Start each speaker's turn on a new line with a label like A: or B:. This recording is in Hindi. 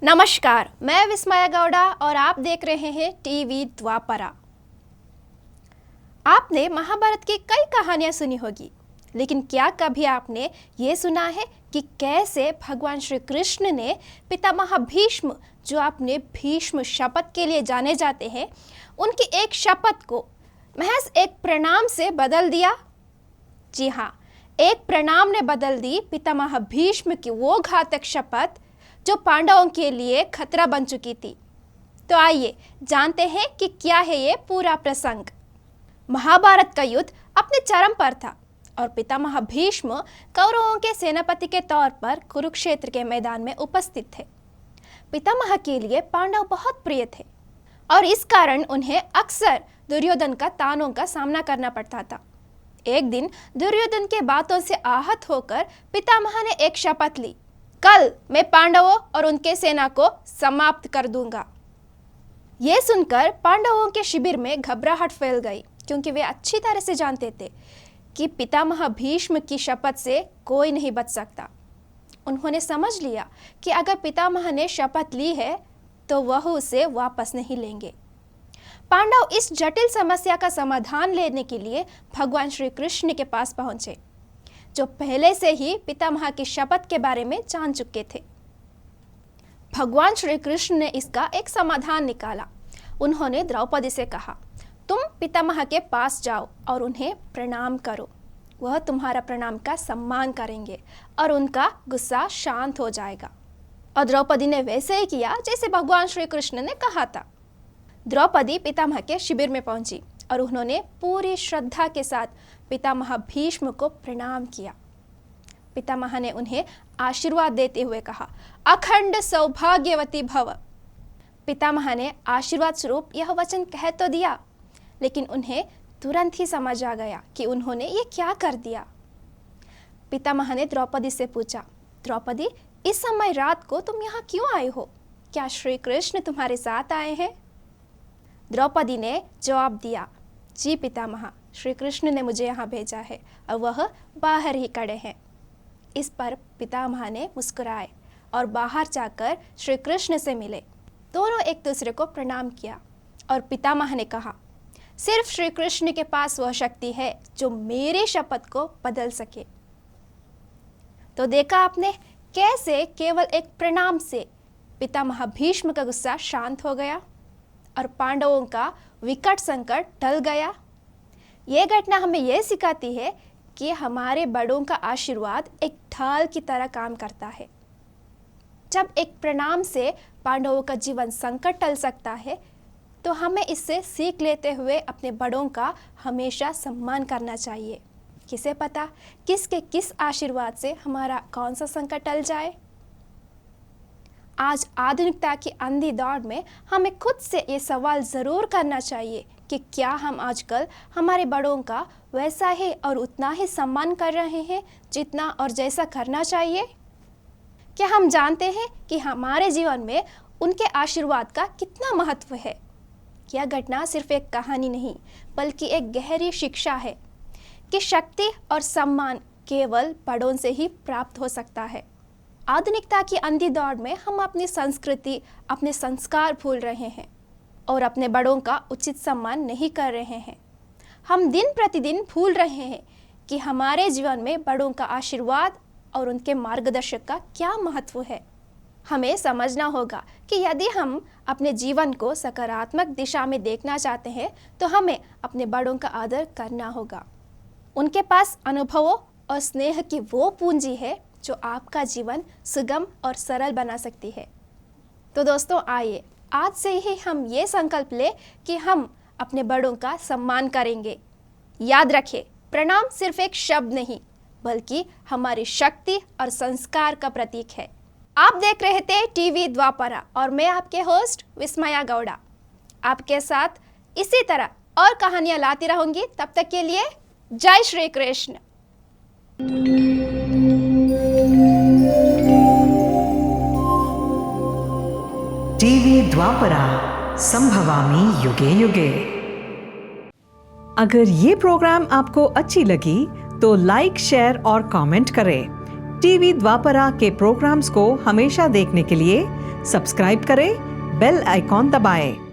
A: नमस्कार, मैं विस्मया गौड़ा और आप देख रहे हैं टीवी द्वापरा। आपने महाभारत की कई कहानियां सुनी होगी, लेकिन क्या कभी आपने ये सुना है कि कैसे भगवान श्री कृष्ण ने पितामह भीष्म, जो अपने भीष्म शपथ के लिए जाने जाते हैं, उनकी एक शपथ को महज एक प्रणाम से बदल दिया। जी हाँ, एक प्रणाम ने बदल दी पितामह भीष्म की वो घातक शपथ जो पांडवों के लिए खतरा बन चुकी थी। तो आइए जानते हैं कि क्या है ये पूरा प्रसंग। महाभारत का युद्ध अपने चरम पर था और पितामह भीष्म कौरवों के सेनापति के तौर पर कुरुक्षेत्र के मैदान में उपस्थित थे। पितामह के लिए पांडव बहुत प्रिय थे और इस कारण उन्हें अक्सर दुर्योधन का तानों का सामना करना पड़ता था। एक दिन दुर्योधन के बातों से आहत होकर पितामह ने एक शपथ ली, कल मैं पांडवों और उनके सेना को समाप्त कर दूंगा। यह सुनकर पांडवों के शिविर में घबराहट फैल गई, क्योंकि वे अच्छी तरह से जानते थे कि पितामह भीष्म की शपथ से कोई नहीं बच सकता। उन्होंने समझ लिया कि अगर पितामह ने शपथ ली है तो वह उसे वापस नहीं लेंगे। पांडव इस जटिल समस्या का समाधान लेने के लिए भगवान श्री कृष्ण के पास पहुंचे, जो पहले से ही पितामह की शपथ के बारे में जान चुके थे। भगवान श्री कृष्ण ने इसका एक समाधान निकाला। उन्होंने द्रौपदी से कहा, तुम पितामह के पास जाओ और उन्हें प्रणाम करो। वह तुम्हारा प्रणाम का सम्मान करेंगे और उनका गुस्सा शांत हो जाएगा। और द्रौपदी ने वैसे ही किया जैसे भगवान श्री कृष्ण ने कहा था। द्रौपदी पितामह के शिविर में पहुंची और उन्होंने पूरी श्रद्धा के साथ पितामह भीष्म को प्रणाम किया। पितामह ने उन्हें आशीर्वाद देते हुए कहा, अखंड सौभाग्यवती भव। पितामह ने आशीर्वाद स्वरूप यह वचन कह तो दिया, लेकिन उन्हें तुरंत ही समझ आ गया कि उन्होंने ये क्या कर दिया। पितामह ने द्रौपदी से पूछा, द्रौपदी, इस समय रात को तुम यहाँ क्यों आई हो? क्या श्री कृष्ण तुम्हारे साथ आए हैं? द्रौपदी ने जवाब दिया, जी पितामह, श्री कृष्ण ने मुझे यहाँ भेजा है और वह बाहर ही खड़े हैं। इस पर पितामह ने मुस्कुराए और बाहर जाकर श्री कृष्ण से मिले। दोनों एक दूसरे को प्रणाम किया और पितामह ने कहा, सिर्फ श्री कृष्ण के पास वह शक्ति है जो मेरी शपथ को बदल सके। तो देखा आपने कैसे केवल एक प्रणाम से पितामह भीष्म का गुस्सा शांत हो गया और पांडवों का विकट संकट टल गया। यह घटना हमें यह सिखाती है कि हमारे बड़ों का आशीर्वाद एक ढाल की तरह काम करता है। जब एक प्रणाम से पांडवों का जीवन संकट टल सकता है, तो हमें इससे सीख लेते हुए अपने बड़ों का हमेशा सम्मान करना चाहिए। किसे पता किसके किस आशीर्वाद से हमारा कौन सा संकट टल जाए। आज आधुनिकता की अंधी दौड़ में हमें खुद से ये सवाल ज़रूर करना चाहिए कि क्या हम आजकल हमारे बड़ों का वैसा ही और उतना ही सम्मान कर रहे हैं जितना और जैसा करना चाहिए? क्या हम जानते हैं कि हमारे जीवन में उनके आशीर्वाद का कितना महत्व है? यह घटना सिर्फ एक कहानी नहीं, बल्कि एक गहरी शिक्षा है कि शक्ति और सम्मान केवल बड़ों से ही प्राप्त हो सकता है। आधुनिकता की अंधी दौड़ में हम अपनी संस्कृति, अपने संस्कार भूल रहे हैं और अपने बड़ों का उचित सम्मान नहीं कर रहे हैं। हम दिन प्रतिदिन भूल रहे हैं कि हमारे जीवन में बड़ों का आशीर्वाद और उनके मार्गदर्शक का क्या महत्व है। हमें समझना होगा कि यदि हम अपने जीवन को सकारात्मक दिशा में देखना चाहते हैं, तो हमें अपने बड़ों का आदर करना होगा। उनके पास अनुभवों और स्नेह की वो पूंजी है जो आपका जीवन सुगम और सरल बना सकती है। तो दोस्तों, आइए आज से ही हम ये संकल्प लें कि हम अपने बड़ों का सम्मान करेंगे। याद रखें, प्रणाम सिर्फ एक शब्द नहीं, बल्कि हमारी शक्ति और संस्कार का प्रतीक है। आप देख रहे थे टीवी द्वापरा और मैं आपके होस्ट विस्मया गौड़ा। आपके साथ इसी तरह और कहानियां लाती रहूंगी। तब तक के लिए जय श्री कृष्ण।
B: टीवी द्वापरा, संभवामि युगे युगे। अगर ये प्रोग्राम आपको अच्छी लगी तो लाइक, शेयर और कमेंट करें। टीवी द्वापरा के प्रोग्राम्स को हमेशा देखने के लिए सब्सक्राइब करें, बेल आइकॉन दबाएं।